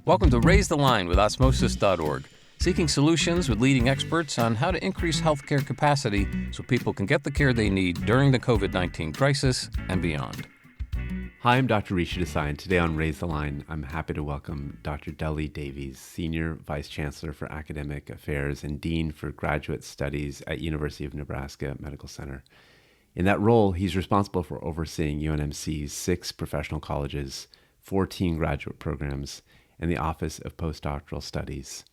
Welcome to Raise the Line with Osmosis.org, seeking solutions with leading experts on how to increase healthcare capacity so people can get the care they need during the COVID-19 crisis and beyond. Hi, I'm Dr. Rishi Desai, and today on Raise the Line, I'm happy to welcome Dr. Dele Davies, Senior Vice Chancellor for Academic Affairs and Dean for Graduate Studies at University of Nebraska Medical Center. In that role, he's responsible for overseeing UNMC's 6 professional colleges, 14 graduate programs, and the Office of Postdoctoral Studies.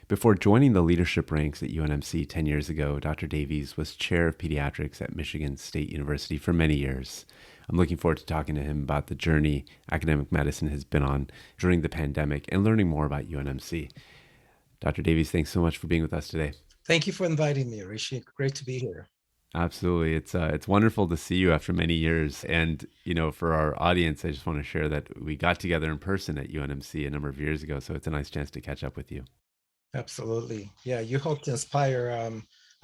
Before joining the leadership ranks at UNMC 10 years ago, Dr. Davies was chair of pediatrics at Michigan State University for many years. I'm looking forward to talking to him about the journey academic medicine has been on during the pandemic and learning more about UNMC. Dr. Davies, thanks so much for being with us today. Thank you for inviting me, Rishi. Great to be here. Absolutely. It's wonderful to see you after many years. And, for our audience, I just want to share that we got together in person at UNMC a number of years ago. So it's a nice chance to catch up with you. Absolutely. Yeah, you helped inspire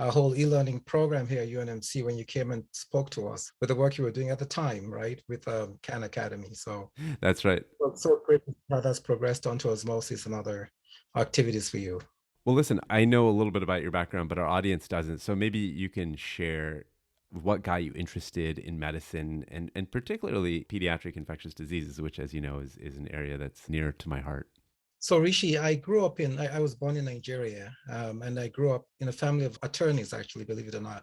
our whole e-learning program here at UNMC when you came and spoke to us with the work you were doing at the time, right, with Khan Academy. So that's right. So great how that's progressed onto Osmosis and other activities for you. Well, listen, I know a little bit about your background, but our audience doesn't. So maybe you can share what got you interested in medicine and particularly pediatric infectious diseases, which, as you know, is an area that's near to my heart. So Rishi, I was born in Nigeria, and I grew up in a family of attorneys, actually, believe it or not.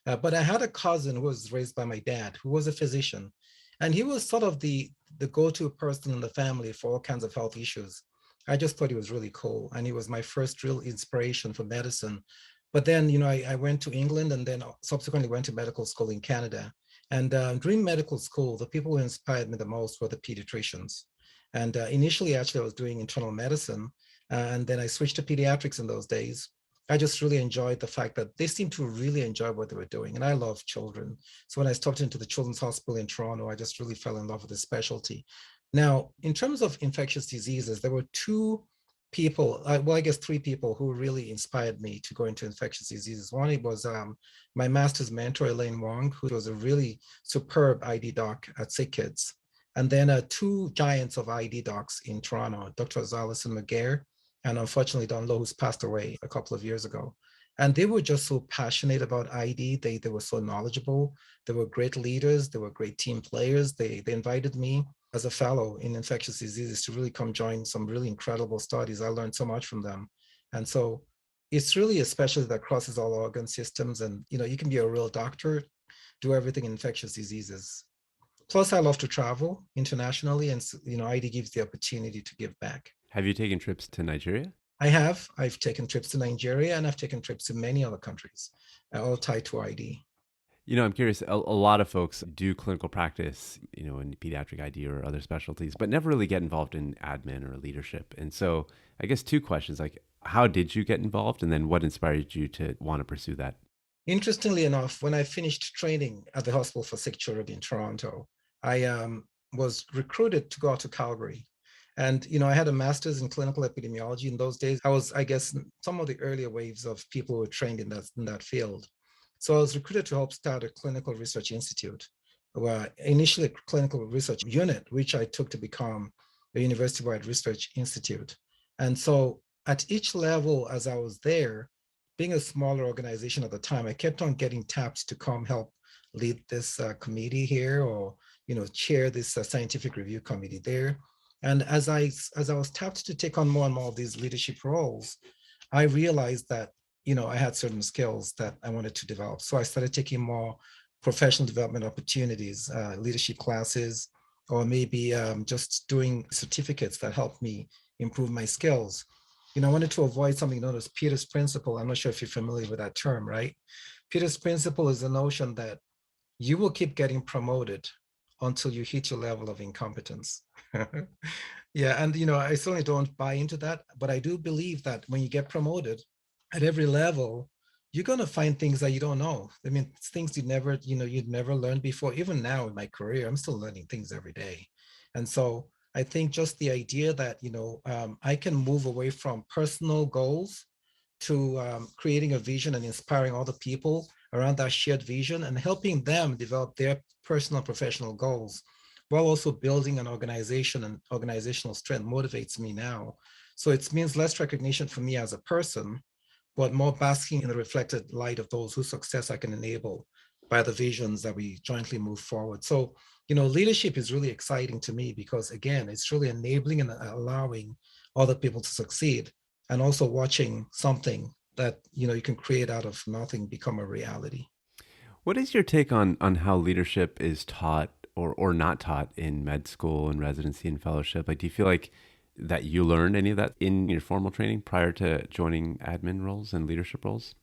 But I had a cousin who was raised by my dad, who was a physician. And he was sort of the go-to person in the family for all kinds of health issues. I just thought he was really cool. And he was my first real inspiration for medicine. But then, I went to England and then subsequently went to medical school in Canada. And during medical school, the people who inspired me the most were the pediatricians. And initially, actually, I was doing internal medicine. And then I switched to pediatrics in those days. I just really enjoyed the fact that they seemed to really enjoy what they were doing. And I love children. So when I stepped into the Children's Hospital in Toronto, I just really fell in love with the specialty. Now, in terms of infectious diseases, there were 2 people, I guess 3 people who really inspired me to go into infectious diseases. One, it was my master's mentor, Elaine Wong, who was a really superb ID doc at Sick Kids. And then 2 giants of ID docs in Toronto, Dr. Alison McGair, and unfortunately Don Lowe, who's passed away a couple of years ago. And they were just so passionate about ID. They were so knowledgeable. They were great leaders. They were great team players. They invited me as a fellow in infectious diseases to really come join some really incredible studies. I learned so much from them. And so it's really a specialty that crosses all organ systems. And, you can be a real doctor, do everything in infectious diseases. Plus, I love to travel internationally, and ID gives the opportunity to give back. Have you taken trips to Nigeria? I have. I've taken trips to Nigeria, and I've taken trips to many other countries, all tied to ID. I'm curious, a lot of folks do clinical practice, in pediatric ID or other specialties, but never really get involved in admin or leadership. And so I guess 2 questions, like how did you get involved? And then what inspired you to want to pursue that? Interestingly enough, when I finished training at the Hospital for Sick Children in Toronto, I was recruited to go out to Calgary. And, I had a master's in clinical epidemiology. In those days, I was, I guess, some of the earlier waves of people who were trained in that field. So I was recruited to help start a clinical research institute, initially a clinical research unit, which I took to become a university-wide research institute. And so at each level, as I was there, being a smaller organization at the time, I kept on getting tapped to come help lead this committee here, or chair this scientific review committee there. And as I was tapped to take on more and more of these leadership roles, I realized that I had certain skills that I wanted to develop. So I started taking more professional development opportunities, leadership classes, or maybe just doing certificates that helped me improve my skills. I wanted to avoid something known as Peter's Principle. I'm not sure if you're familiar with that term, right? Peter's Principle is the notion that you will keep getting promoted until you hit your level of incompetence. Yeah, and I certainly don't buy into that, but I do believe that when you get promoted at every level, you're going to find things that you don't know. I mean, things you'd never learned before. Even now in my career, I'm still learning things every day. And so I think just the idea that, I can move away from personal goals to creating a vision and inspiring other people around that shared vision and helping them develop their personal and professional goals while also building an organization, and organizational strength motivates me now. So it means less recognition for me as a person, but more basking in the reflected light of those whose success I can enable by the visions that we jointly move forward. So, leadership is really exciting to me because, again, it's really enabling and allowing other people to succeed, and also watching something that, you can create out of nothing become a reality. What is your take on how leadership is taught or not taught in med school and residency and fellowship? Like, do you feel like that you learned any of that in your formal training prior to joining admin roles and leadership roles?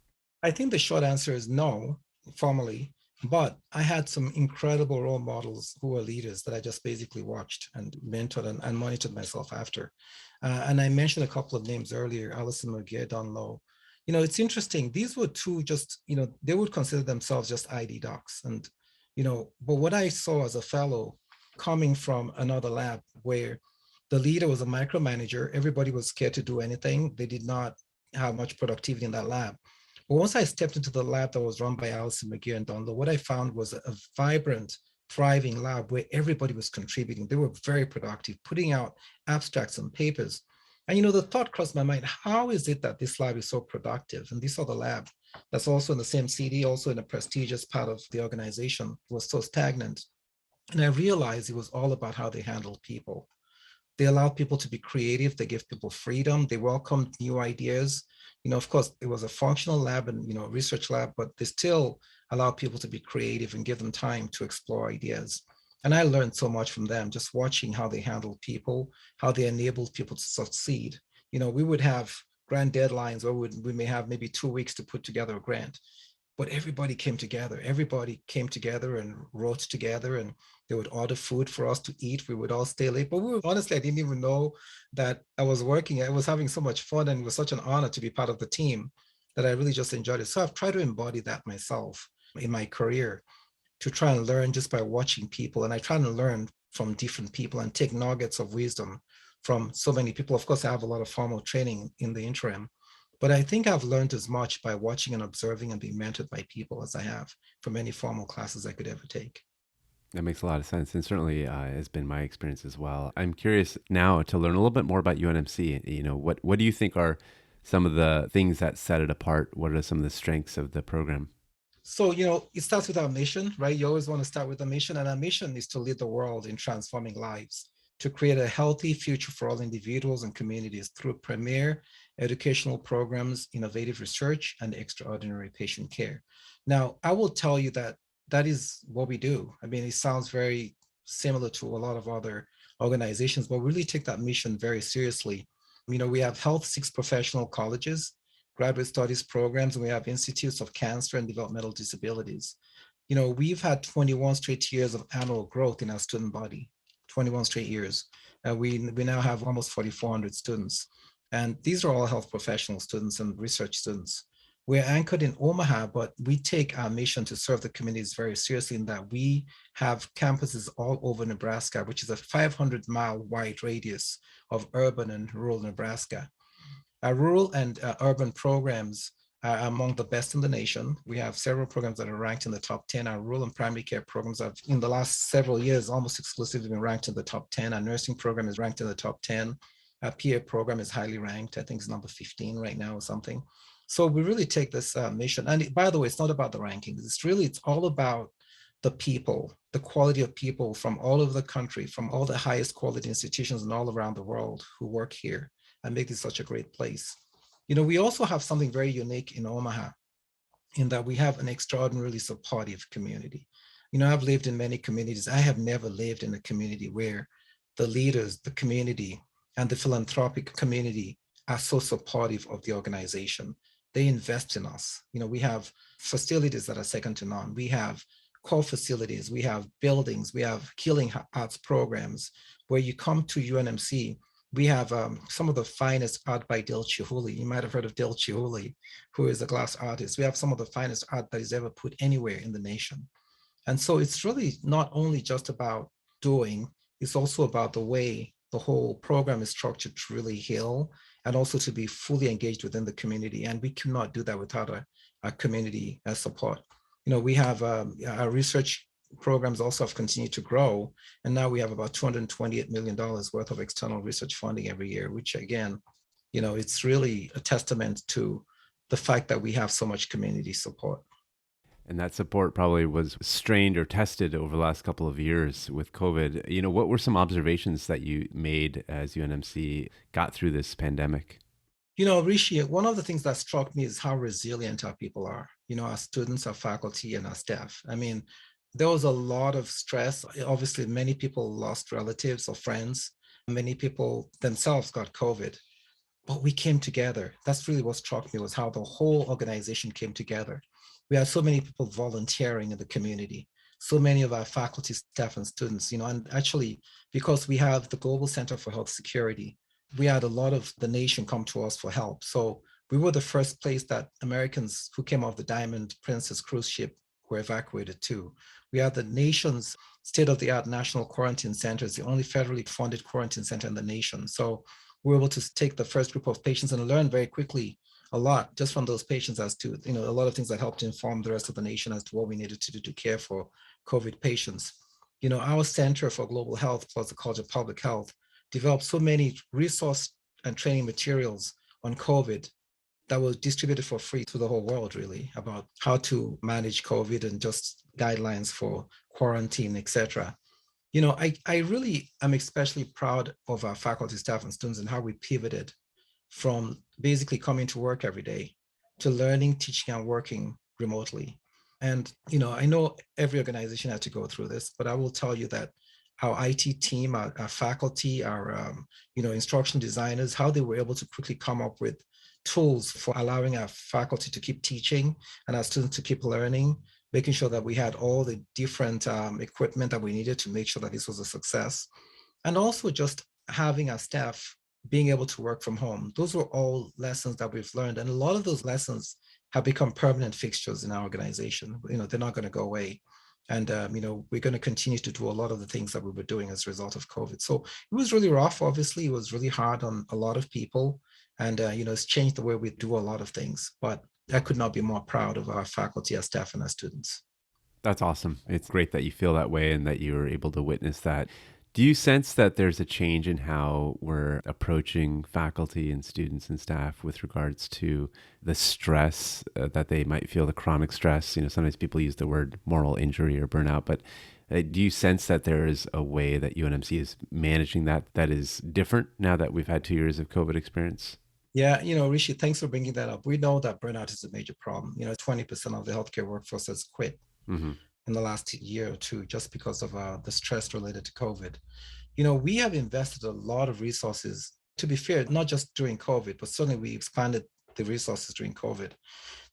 I think the short answer is no, formally, but I had some incredible role models who were leaders that I just basically watched and mentored and monitored myself after. And I mentioned a couple of names earlier, Alison McGee, Don Lowe. It's interesting. These were two just, they would consider themselves just ID docs. And, but what I saw as a fellow coming from another lab where the leader was a micromanager, everybody was scared to do anything. They did not have much productivity in that lab. But once I stepped into the lab that was run by Alison McGee and Don Lowe, what I found was a vibrant, thriving lab where everybody was contributing. They were very productive, putting out abstracts and papers. And the thought crossed my mind, how is it that this lab is so productive? And this other lab that's also in the same CD, also in a prestigious part of the organization, was so stagnant. And I realized it was all about how they handled people. They allowed people to be creative. They gave people freedom. They welcomed new ideas. Of course, it was a functional lab and, research lab, but they still allowed people to be creative and give them time to explore ideas. And I learned so much from them, just watching how they handled people, how they enabled people to succeed. We would have grant deadlines where we may have maybe 2 weeks to put together a grant, but everybody came together. Everybody came together and wrote together, and they would order food for us to eat. We would all stay late, but honestly, I didn't even know that I was working. I was having so much fun, and it was such an honor to be part of the team that I really just enjoyed it. So I've tried to embody that myself in my career, to try and learn just by watching people. And I try to learn from different people and take nuggets of wisdom from so many people. Of course, I have a lot of formal training in the interim, but I think I've learned as much by watching and observing and being mentored by people as I have from any formal classes I could ever take. That makes a lot of sense, and certainly has been my experience as well. I'm curious now to learn a little bit more about UNMC. What do you think are some of the things that set it apart? What are some of the strengths of the program? So, it starts with our mission, right? You always want to start with a mission, and our mission is to lead the world in transforming lives, to create a healthy future for all individuals and communities through premier educational programs, innovative research, and extraordinary patient care. Now, I will tell you that that is what we do. I mean, it sounds very similar to a lot of other organizations, but we really take that mission very seriously. We have Health 6 professional colleges, graduate studies programs, and we have institutes of cancer and developmental disabilities. We've had 21 straight years of annual growth in our student body, 21 straight years. We now have almost 4,400 students. And these are all health professional students and research students. We're anchored in Omaha, but we take our mission to serve the communities very seriously in that we have campuses all over Nebraska, which is a 500-mile wide radius of urban and rural Nebraska. Our rural and urban programs are among the best in the nation. We have several programs that are ranked in the top 10. Our rural and primary care programs have, in the last several years, almost exclusively been ranked in the top 10. Our nursing program is ranked in the top 10. Our PA program is highly ranked. I think it's number 15 right now or something. So we really take this mission. And by the way, it's not about the rankings. It's all about the people, the quality of people from all over the country, from all the highest quality institutions and all around the world who work here and make this such a great place. We also have something very unique in Omaha in that we have an extraordinarily supportive community. I've lived in many communities. I have never lived in a community where the leaders, the community, and the philanthropic community are so supportive of the organization. They invest in us. We have facilities that are second to none. We have core facilities, we have buildings, we have healing arts programs. Where you come to UNMC, we have some of the finest art by Dale Chihuly. You might have heard of Dale Chihuly, who is a glass artist. We have some of the finest art that is ever put anywhere in the nation. And so it's really not only just about doing, it's also about the way the whole program is structured to really heal and also to be fully engaged within the community. And we cannot do that without a community support. We have our research programs also have continued to grow. And now we have about $228 million worth of external research funding every year, which again, it's really a testament to the fact that we have so much community support. And that support probably was strained or tested over the last couple of years with COVID. What were some observations that you made as UNMC got through this pandemic? Rishi, one of the things that struck me is how resilient our people are, our students, our faculty, and our staff. I mean, there was a lot of stress. Obviously, many people lost relatives or friends. Many people themselves got COVID, but we came together. That's really what struck me, was how the whole organization came together. We had so many people volunteering in the community, so many of our faculty, staff, and students, and actually, because we have the Global Center for Health Security, we had a lot of the nation come to us for help. So we were the first place that Americans who came off the Diamond Princess cruise ship were evacuated to. We had the nation's state-of-the-art national quarantine centers, the only federally funded quarantine center in the nation. So we were able to take the first group of patients and learn very quickly a lot just from those patients as to, a lot of things that helped inform the rest of the nation as to what we needed to do to care for COVID patients. Our Center for Global Health plus the College of Public Health developed so many resource and training materials on COVID that was distributed for free to the whole world, really, about how to manage COVID and just guidelines for quarantine, etc. I really am especially proud of our faculty, staff, and students and how we pivoted from basically coming to work every day to learning, teaching, and working remotely. And, I know every organization had to go through this, but I will tell you that our IT team, our faculty, our, instruction designers, how they were able to quickly come up with tools for allowing our faculty to keep teaching and our students to keep learning, making sure that we had all the different equipment that we needed to make sure that this was a success. And also just having our staff being able to work from home. Those were all lessons that we've learned. And a lot of those lessons have become permanent fixtures in our organization. They're not going to go away. And, we're going to continue to do a lot of the things that we were doing as a result of COVID. So it was really rough. Obviously, it was really hard on a lot of people. And, it's changed the way we do a lot of things. But I could not be more proud of our faculty, our staff, and our students. That's awesome. It's great that you feel that way and that you were able to witness that. Do you sense that there's a change in how we're approaching faculty and students and staff with regards to the stress that they might feel, the chronic stress? Sometimes people use the word moral injury or burnout, but do you sense that there is a way that UNMC is managing that is different now that we've had 2 years of COVID experience? Yeah, Rishi, thanks for bringing that up. We know that burnout is a major problem. 20% of the healthcare workforce has quit. Mm-hmm. In the last year or two, just because of the stress related to COVID. We have invested a lot of resources, to be fair, not just during COVID, but certainly we expanded the resources during COVID.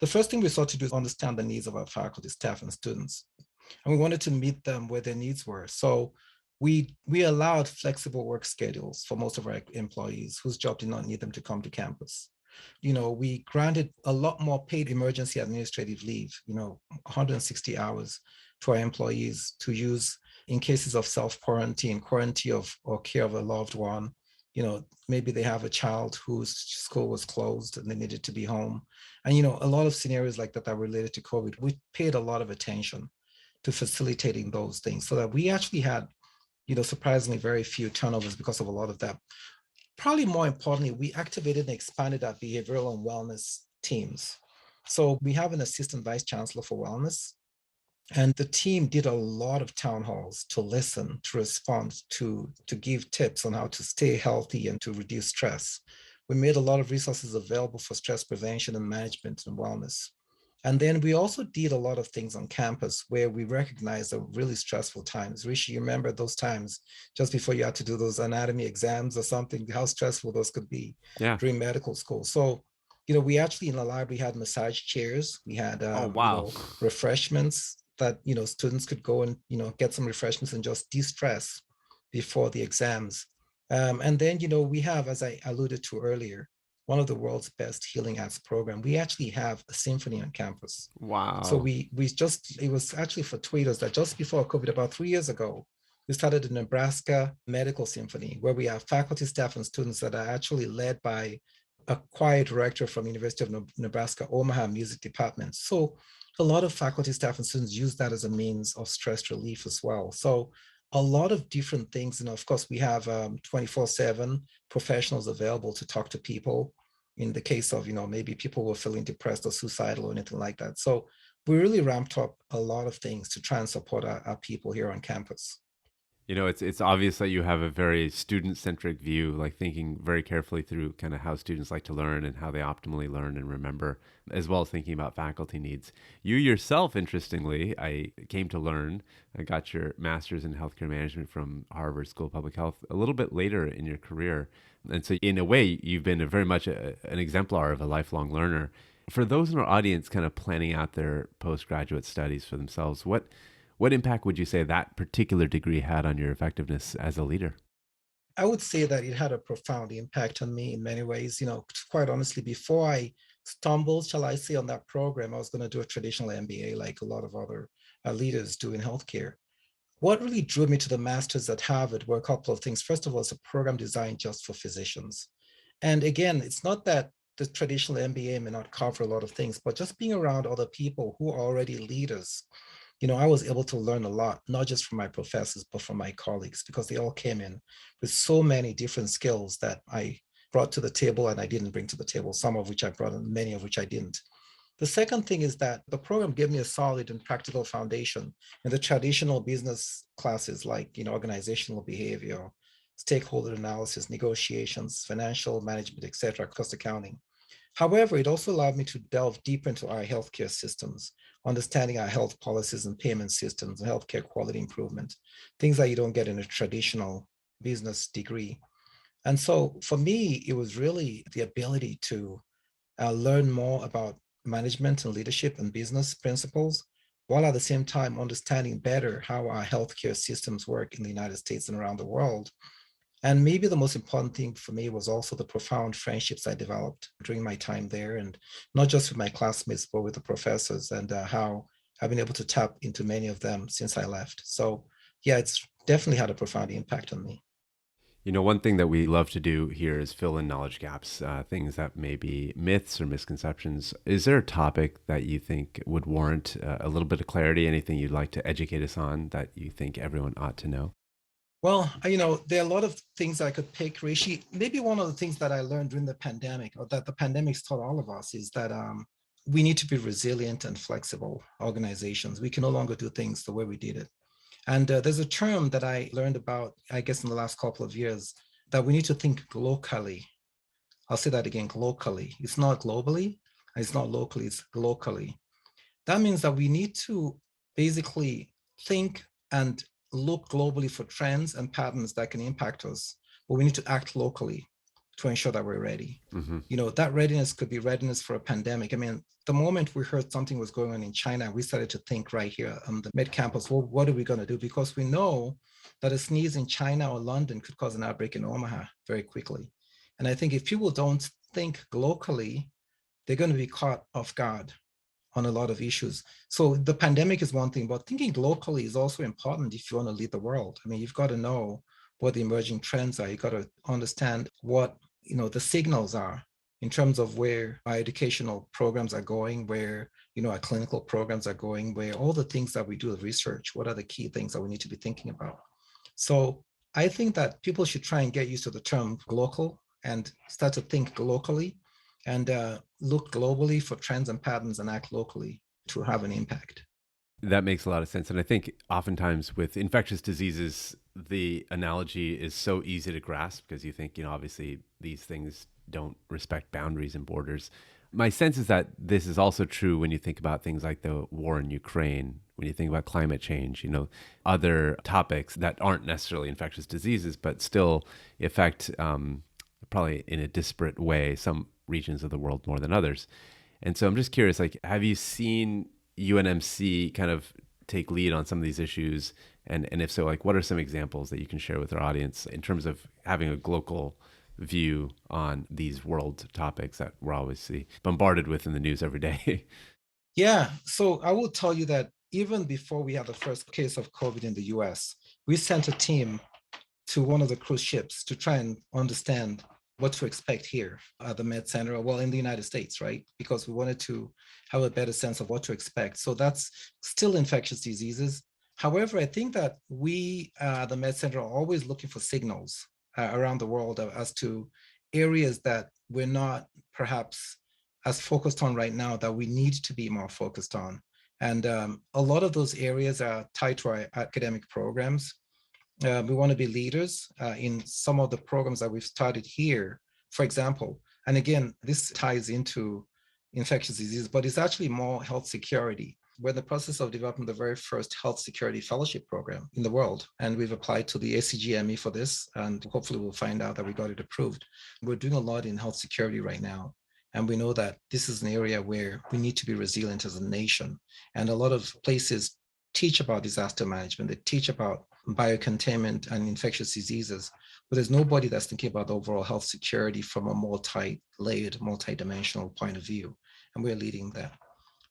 The first thing we sought to do is understand the needs of our faculty, staff, and students. And we wanted to meet them where their needs were. So we allowed flexible work schedules for most of our employees whose job did not need them to come to campus. We granted a lot more paid emergency administrative leave, 160 hours to our employees to use in cases of self-quarantine, quarantine or care of a loved one. Maybe they have a child whose school was closed and they needed to be home. And, a lot of scenarios like that are related to COVID. We paid a lot of attention to facilitating those things so that we actually had, surprisingly very few turnovers because of a lot of that. Probably more importantly, we activated and expanded our behavioral and wellness teams. So we have an assistant vice chancellor for wellness, and the team did a lot of town halls to listen, to respond, to give tips on how to stay healthy and to reduce stress. We made a lot of resources available for stress prevention and management and wellness. And then we also did a lot of things on campus where we recognized the really stressful times. Rishi, you remember those times just before you had to do those anatomy exams or something, how stressful those could be during medical school. So, we actually in the library had massage chairs. We had refreshments that, students could go and, get some refreshments and just de-stress before the exams. And then, we have, as I alluded to earlier, one of the world's best healing arts program. We actually have a symphony on campus. Wow. So it was actually for tweeters that just before COVID, about 3 years ago, we started the Nebraska Medical Symphony, where we have faculty, staff, and students that are actually led by a choir director from University of Nebraska, Omaha Music Department. So a lot of faculty, staff, and students use that as a means of stress relief as well. So a lot of different things. And of course, we have 24/7 professionals available to talk to people in the case of, maybe people were feeling depressed or suicidal or anything like that. So we really ramped up a lot of things to try and support our people here on campus. It's obvious that you have a very student-centric view, like thinking very carefully through kind of how students like to learn and how they optimally learn and remember, as well as thinking about faculty needs. You yourself, interestingly, I came to learn, I got your master's in healthcare management from Harvard School of Public Health a little bit later in your career. And so in a way, you've been very much an exemplar of a lifelong learner. For those in our audience kind of planning out their postgraduate studies for themselves, what impact would you say that particular degree had on your effectiveness as a leader? I would say that it had a profound impact on me in many ways. Quite honestly, before I stumbled, shall I say, on that program, I was going to do a traditional MBA like a lot of other leaders do in healthcare. What really drew me to the master's at Harvard were a couple of things. First of all, it's a program designed just for physicians. And again, it's not that the traditional MBA may not cover a lot of things, but just being around other people who are already leaders, I was able to learn a lot, not just from my professors, but from my colleagues, because they all came in with so many different skills that I brought to the table and I didn't bring to the table, some of which I brought and many of which I didn't. The second thing is that the program gave me a solid and practical foundation in the traditional business classes like organizational behavior, stakeholder analysis, negotiations, financial management, etc., cost accounting. However, it also allowed me to delve deep into our healthcare systems, understanding our health policies and payment systems, and healthcare quality improvement, things that you don't get in a traditional business degree. And so for me, it was really the ability to learn more about management and leadership and business principles, while at the same time understanding better how our healthcare systems work in the United States and around the world. And maybe the most important thing for me was also the profound friendships I developed during my time there, and not just with my classmates, but with the professors, and how I've been able to tap into many of them since I left. So, yeah, it's definitely had a profound impact on me. One thing that we love to do here is fill in knowledge gaps, things that may be myths or misconceptions. Is there a topic that you think would warrant a little bit of clarity? Anything you'd like to educate us on that you think everyone ought to know? Well, there are a lot of things I could pick, Rishi. Maybe one of the things that I learned during the pandemic, or that the pandemic's taught all of us, is that we need to be resilient and flexible organizations. We can no longer do things the way we did it. And there's a term that I learned about, I guess, in the last couple of years, that we need to think glocally. I'll say that again, glocally. It's not globally, it's not locally, it's glocally. That means that we need to basically think and look globally for trends and patterns that can impact us, but we need to act locally to ensure that we're ready. That readiness could be readiness for a pandemic. I mean, the moment we heard something was going on in China, we started to think right here on the mid campus, well, what are we going to do? Because we know that a sneeze in China or London could cause an outbreak in Omaha very quickly. And I think if people don't think globally, they're going to be caught off guard on a lot of issues. So the pandemic is one thing, but thinking locally is also important if you want to lead the world. I mean, you've got to know what the emerging trends are. You've got to understand what the signals are in terms of where our educational programs are going, where our clinical programs are going, where all the things that we do with research, what are the key things that we need to be thinking about. So I think that people should try and get used to the term local and start to think locally and look globally for trends and patterns and act locally to have an impact. That makes a lot of sense. And I think oftentimes with infectious diseases, the analogy is so easy to grasp because you think, obviously these things don't respect boundaries and borders. My sense is that this is also true when you think about things like the war in Ukraine, when you think about climate change, other topics that aren't necessarily infectious diseases, but still affect probably in a disparate way some regions of the world more than others. And so I'm just curious, have you seen UNMC kind of take lead on some of these issues? And if so, what are some examples that you can share with our audience in terms of having a global view on these world topics that we're obviously bombarded with in the news every day? Yeah, so I will tell you that even before we had the first case of COVID in the US, we sent a team to one of the cruise ships to try and understand what to expect here at the Med Center, well, in the United States, right? Because we wanted to have a better sense of what to expect. So that's still infectious diseases. However, I think that we, the Med Center, are always looking for signals around the world as to areas that we're not perhaps as focused on right now that we need to be more focused on. And a lot of those areas are tied to our academic programs. We want to be leaders in some of the programs that we've started here, for example. And again, this ties into infectious disease, but it's actually more health security. We're in the process of developing the very first health security fellowship program in the world. And we've applied to the ACGME for this, and hopefully we'll find out that we got it approved. We're doing a lot in health security right now. And we know that this is an area where we need to be resilient as a nation. And a lot of places teach about disaster management. They teach about biocontainment and infectious diseases, but there's nobody that's thinking about overall health security from a multi-layered, multi-dimensional point of view. And we're leading that.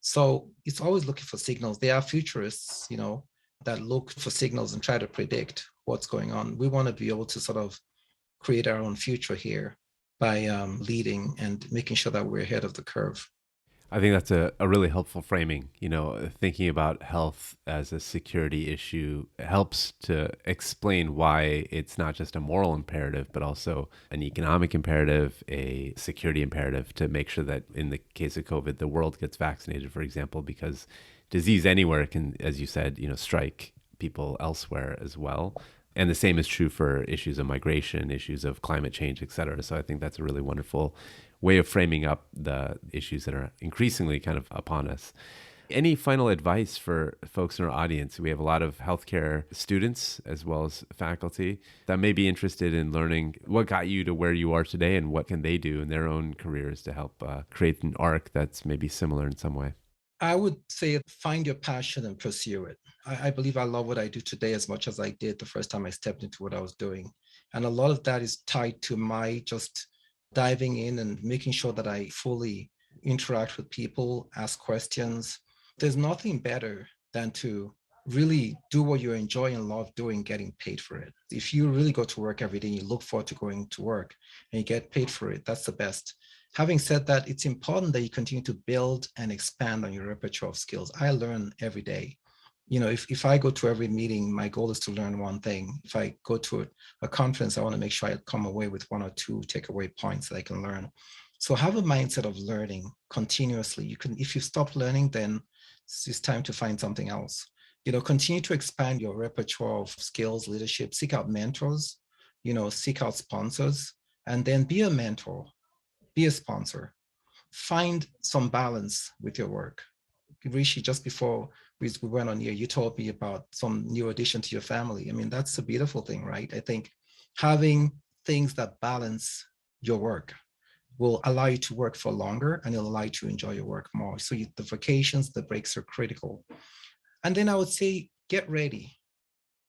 So it's always looking for signals. There are futurists, that look for signals and try to predict what's going on. We want to be able to sort of create our own future here by leading and making sure that we're ahead of the curve. I think that's a really helpful framing. Thinking about health as a security issue helps to explain why it's not just a moral imperative, but also an economic imperative, a security imperative to make sure that in the case of COVID, the world gets vaccinated, for example, because disease anywhere can, as you said, strike people elsewhere as well. And the same is true for issues of migration, issues of climate change, et cetera. So I think that's a really wonderful way of framing up the issues that are increasingly kind of upon us. Any final advice for folks in our audience? We have a lot of healthcare students as well as faculty that may be interested in learning what got you to where you are today and what can they do in their own careers to help create an arc that's maybe similar in some way. I would say find your passion and pursue it. I believe I love what I do today as much as I did the first time I stepped into what I was doing. And a lot of that is tied to my just diving in and making sure that I fully interact with people, ask questions. There's nothing better than to really do what you enjoy and love doing, getting paid for it. If you really go to work every day and you look forward to going to work and you get paid for it, that's the best. Having said that, it's important that you continue to build and expand on your repertoire of skills. I learn every day. If I go to every meeting, my goal is to learn one thing. If I go to a conference, I want to make sure I come away with one or two takeaway points that I can learn. So have a mindset of learning continuously. If you stop learning, then it's time to find something else. Continue to expand your repertoire of skills, leadership, seek out mentors, seek out sponsors, and then be a mentor, be a sponsor. Find some balance with your work. Rishi, just before we went on here, you told me about some new addition to your family. I mean, that's a beautiful thing, right? I think having things that balance your work will allow you to work for longer and it'll allow you to enjoy your work more. So the vacations, the breaks are critical. And then I would say, get ready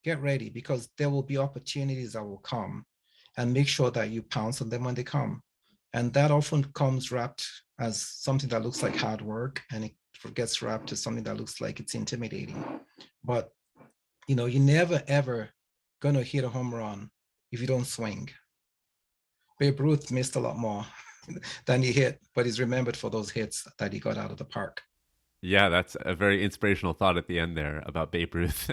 because there will be opportunities that will come, and make sure that you pounce on them when they come. And that often comes wrapped as something that looks like hard work, and it gets wrapped as something that looks like it's intimidating. But, you're never, ever going to hit a home run if you don't swing. Babe Ruth missed a lot more than he hit, but he's remembered for those hits that he got out of the park. Yeah, that's a very inspirational thought at the end there about Babe Ruth.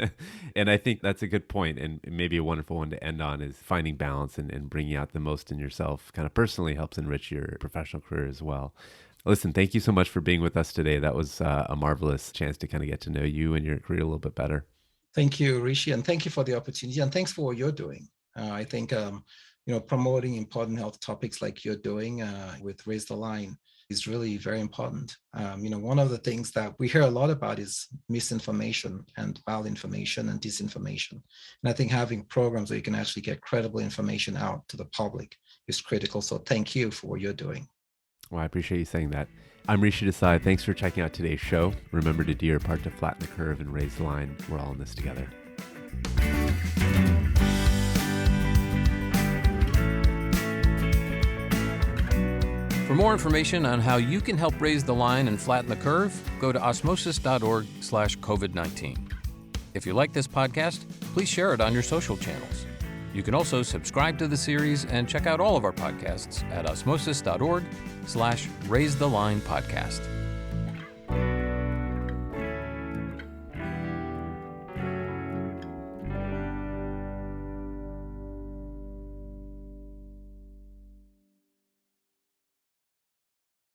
And I think that's a good point, and maybe a wonderful one to end on, is finding balance and bringing out the most in yourself kind of personally helps enrich your professional career as well. Listen, thank you so much for being with us today. That was a marvelous chance to kind of get to know you and your career a little bit better. Thank you, Rishi, and thank you for the opportunity, and thanks for what you're doing. I think, promoting important health topics like you're doing with Raise the Line is really very important. One of the things that we hear a lot about is misinformation and malinformation and disinformation. And I think having programs where you can actually get credible information out to the public is critical. So thank you for what you're doing. Well, I appreciate you saying that. I'm Rishi Desai. Thanks for checking out today's show. Remember to do your part to flatten the curve and raise the line. We're all in this together. For more information on how you can help raise the line and flatten the curve, go to osmosis.org/COVID-19. If you like this podcast, please share it on your social channels. You can also subscribe to the series and check out all of our podcasts at osmosis.org/Raise the Line Podcast.